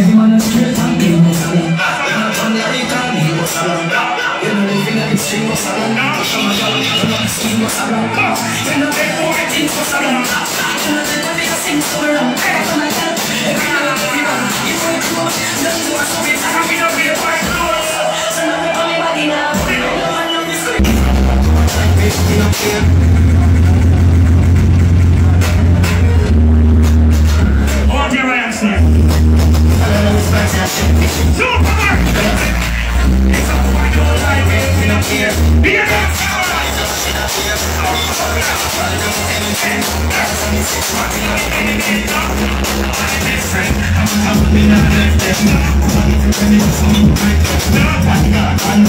Every man is straight and be no salon. Turn the right and be no salon. You know living at the street no salon. Push on my job, you know the street no salon. You know they don't get things no salon. You know they don't make a sing so around. Oh my God, every man is every man. You know it's good, nothing to us, so it's not gonna be no real part close. So now we call me body now. No man know this way. Like this, we don't care. Hold your hands there. Super! It's a boy, don't lie, we don't care. Be a dance! I'm